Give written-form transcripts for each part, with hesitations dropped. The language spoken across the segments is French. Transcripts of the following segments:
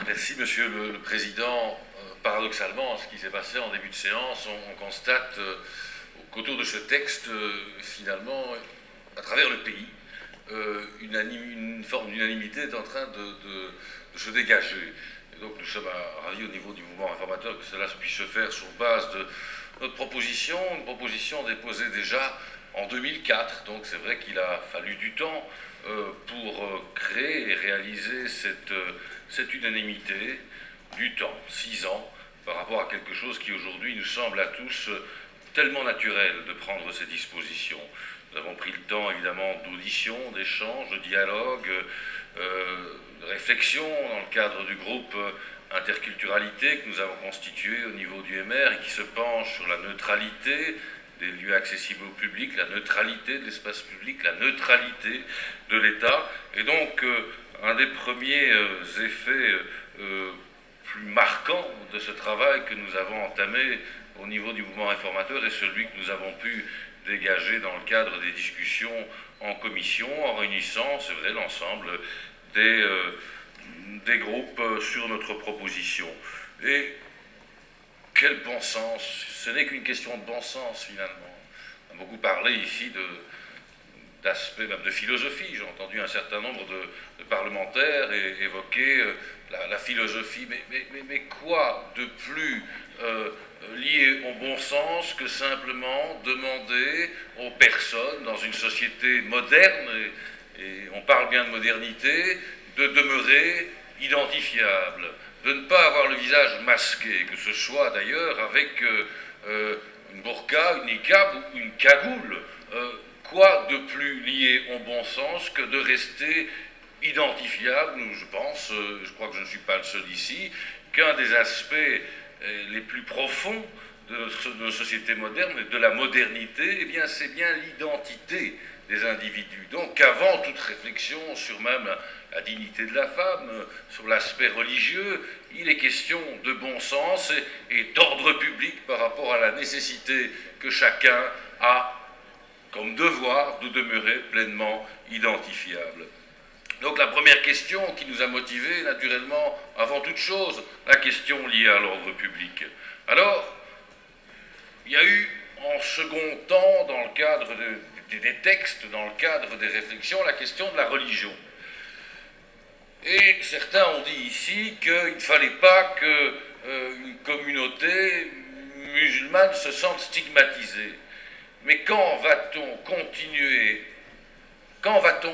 Merci, Monsieur le Président. Paradoxalement, ce qui s'est passé en début de séance, on constate qu'autour de ce texte, finalement, à travers le pays, une forme d'unanimité est en train de se dégager. Et donc nous sommes ravis au niveau du mouvement réformateur que cela puisse se faire sur base de notre proposition, une proposition déposée déjà en 2004. Donc c'est vrai qu'il a fallu du temps pour créer et réaliser cette unanimité, du temps, 6 ans, par rapport à quelque chose qui aujourd'hui nous semble à tous tellement naturel de prendre ces dispositions. Nous avons pris le temps évidemment d'audition, d'échange, de dialogue, de réflexion dans le cadre du groupe interculturalité que nous avons constitué au niveau du MR et qui se penche sur la neutralité des lieux accessibles au public, la neutralité de l'espace public, la neutralité de l'État. Et donc, un des premiers effets plus marquants de ce travail que nous avons entamé au niveau du mouvement réformateur est celui que nous avons pu dégager dans le cadre des discussions en commission, en réunissant, c'est vrai, l'ensemble des groupes sur notre proposition. Et quel bon sens! Ce n'est qu'une question de bon sens, finalement. On a beaucoup parlé ici d'aspects, même de philosophie. J'ai entendu un certain nombre de parlementaires évoquer la philosophie. Mais quoi de plus lié au bon sens que simplement demander aux personnes, dans une société moderne, et on parle bien de modernité, de demeurer identifiables, de ne pas avoir le visage masqué, que ce soit d'ailleurs avec une burqa, une niqab ou une cagoule. Quoi de plus lié au bon sens que de rester identifiable, je crois que je ne suis pas le seul ici, qu'un des aspects les plus profonds de nos sociétés modernes et de la modernité, eh bien, c'est bien l'identité des individus. Donc, avant toute réflexion sur même la dignité de la femme, sur l'aspect religieux, il est question de bon sens et d'ordre public par rapport à la nécessité que chacun a comme devoir de demeurer pleinement identifiable. Donc la première question qui nous a motivés, naturellement, avant toute chose, la question liée à l'ordre public. Alors, il y a eu en second temps, dans le cadre des textes, dans le cadre des réflexions, la question de la religion. Et certains ont dit ici qu'il ne fallait pas qu'une communauté musulmane se sente stigmatisée. Mais quand va-t-on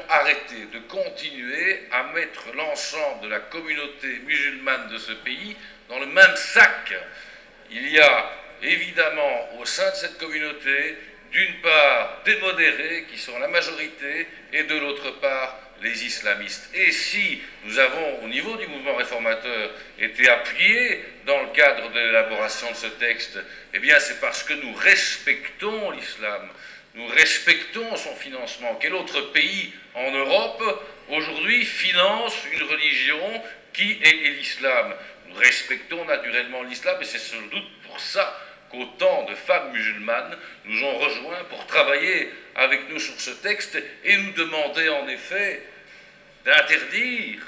arrêter de continuer à mettre l'ensemble de la communauté musulmane de ce pays dans le même sac? Il y a évidemment au sein de cette communauté, d'une part, des modérés qui sont la majorité, et de l'autre part, les islamistes. Et si nous avons, au niveau du mouvement réformateur, été appuyés dans le cadre de l'élaboration de ce texte, eh bien c'est parce que nous respectons l'islam, nous respectons son financement. Quel autre pays en Europe, aujourd'hui, finance une religion qui est l'islam? Nous respectons naturellement l'islam, et c'est sans doute pour ça qu'autant de femmes musulmanes nous ont rejoints pour travailler avec nous sur ce texte et nous demander en effet d'interdire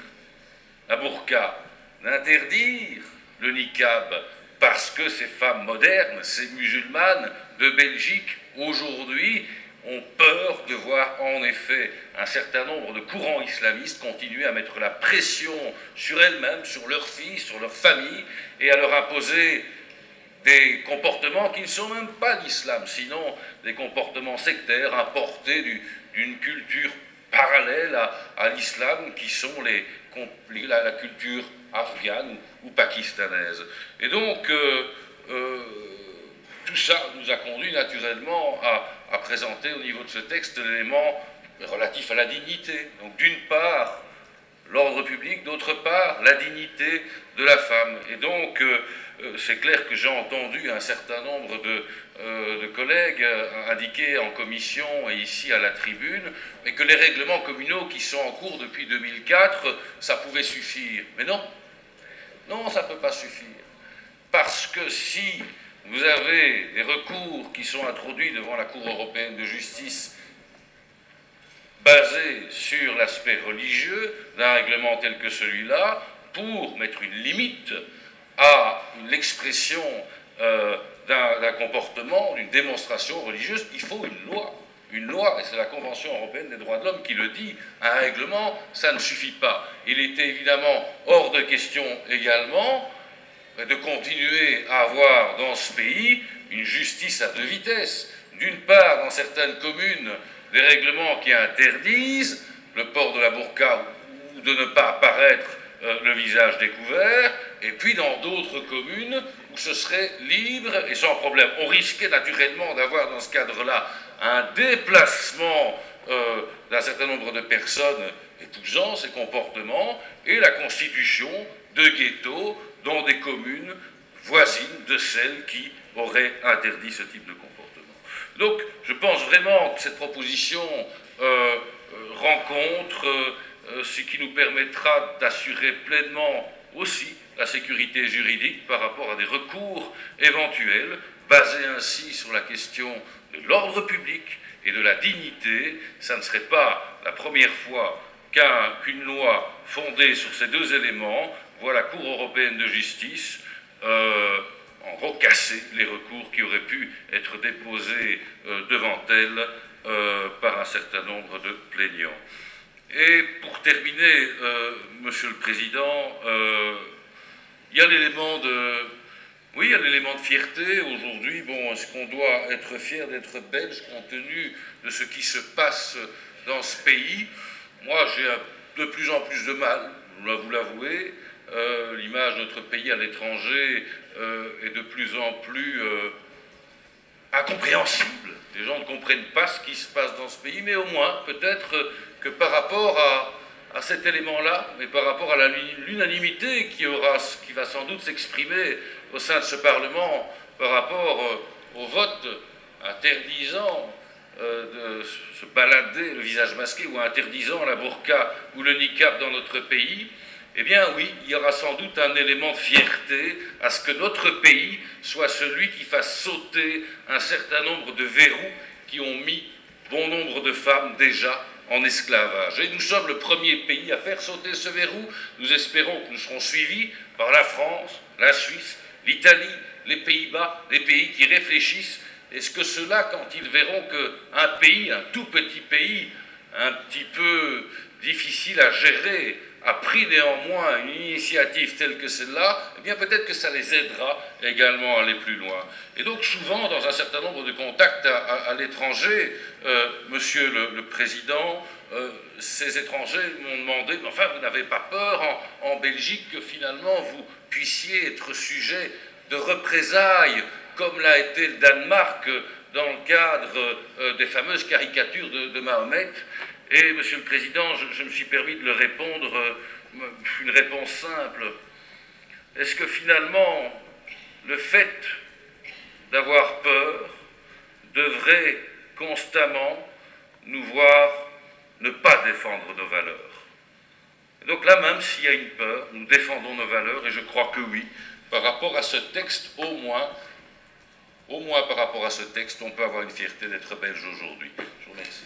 la burqa, d'interdire le niqab, parce que ces femmes modernes, ces musulmanes de Belgique, aujourd'hui, ont peur de voir en effet un certain nombre de courants islamistes continuer à mettre la pression sur elles-mêmes, sur leurs filles, sur leurs familles, et à leur imposer des comportements qui ne sont même pas l'islam, sinon des comportements sectaires importés d'une culture parallèle à l'islam, qui sont la culture afghane ou pakistanaise. Et donc, tout ça nous a conduit naturellement à présenter au niveau de ce texte l'élément relatif à la dignité. Donc, d'une part, l'ordre public, d'autre part, la dignité de la femme. Et donc, c'est clair que j'ai entendu un certain nombre de collègues indiquer en commission et ici à la tribune, mais que les règlements communaux qui sont en cours depuis 2004, ça pouvait suffire. Mais non, non, ça ne peut pas suffire. Parce que si vous avez des recours qui sont introduits devant la Cour européenne de justice basés sur l'aspect religieux d'un règlement tel que celui-là, pour mettre une limite à l'expression d'un comportement, d'une démonstration religieuse, il faut une loi. Une loi, et c'est la Convention européenne des droits de l'homme qui le dit, un règlement, ça ne suffit pas. Il était évidemment hors de question également de continuer à avoir dans ce pays une justice à deux vitesses. D'une part, dans certaines communes, des règlements qui interdisent le port de la burqa ou de ne pas apparaître le visage découvert, et puis dans d'autres communes où ce serait libre et sans problème. On risquait naturellement d'avoir dans ce cadre-là un déplacement d'un certain nombre de personnes épousant ces comportements et la constitution de ghettos dans des communes voisines de celles qui auraient interdit ce type de comportement. Donc je pense vraiment que cette proposition rencontre ce qui nous permettra d'assurer pleinement aussi la sécurité juridique par rapport à des recours éventuels, basés ainsi sur la question de l'ordre public et de la dignité. Ça ne serait pas la première fois qu'une loi fondée sur ces deux éléments voit la Cour européenne de justice en recasser les recours qui auraient pu être déposés devant elle par un certain nombre de plaignants. Et pour terminer, Monsieur le Président, il y a l'élément de... Oui, il y a l'élément de fierté. Aujourd'hui, bon, est-ce qu'on doit être fier d'être belge compte tenu de ce qui se passe dans ce pays? Moi, j'ai de plus en plus de mal, je dois vous l'avouer. L'image de notre pays à l'étranger est de plus en plus incompréhensible. Les gens ne comprennent pas ce qui se passe dans ce pays, mais au moins, peut-être que par rapport à cet élément-là, mais par rapport à l'unanimité qui va sans doute s'exprimer au sein de ce Parlement par rapport au vote interdisant de se balader le visage masqué ou interdisant la burqa ou le niqab dans notre pays, eh bien oui, il y aura sans doute un élément de fierté à ce que notre pays soit celui qui fasse sauter un certain nombre de verrous qui ont mis bon nombre de femmes déjà en esclavage. Et nous sommes le premier pays à faire sauter ce verrou. Nous espérons que nous serons suivis par la France, la Suisse, l'Italie, les Pays-Bas, des pays qui réfléchissent. Est-ce que ceux-là, quand ils verront qu'un pays, un tout petit pays, un petit peu difficile à gérer, a pris néanmoins une initiative telle que celle-là, eh bien peut-être que ça les aidera également à aller plus loin. Et donc souvent, dans un certain nombre de contacts à l'étranger, Monsieur le Président, ces étrangers m'ont demandé, mais enfin, vous n'avez pas peur en Belgique que finalement vous puissiez être sujet de représailles, comme l'a été le Danemark dans le cadre des fameuses caricatures de Mahomet. Et, Monsieur le Président, je me suis permis de leur répondre une réponse simple. Est-ce que finalement, le fait d'avoir peur devrait constamment nous voir ne pas défendre nos valeurs? Et donc là, même s'il y a une peur, nous défendons nos valeurs, et je crois que oui, par rapport à ce texte, au moins par rapport à ce texte, on peut avoir une fierté d'être belge aujourd'hui. Je vous remercie.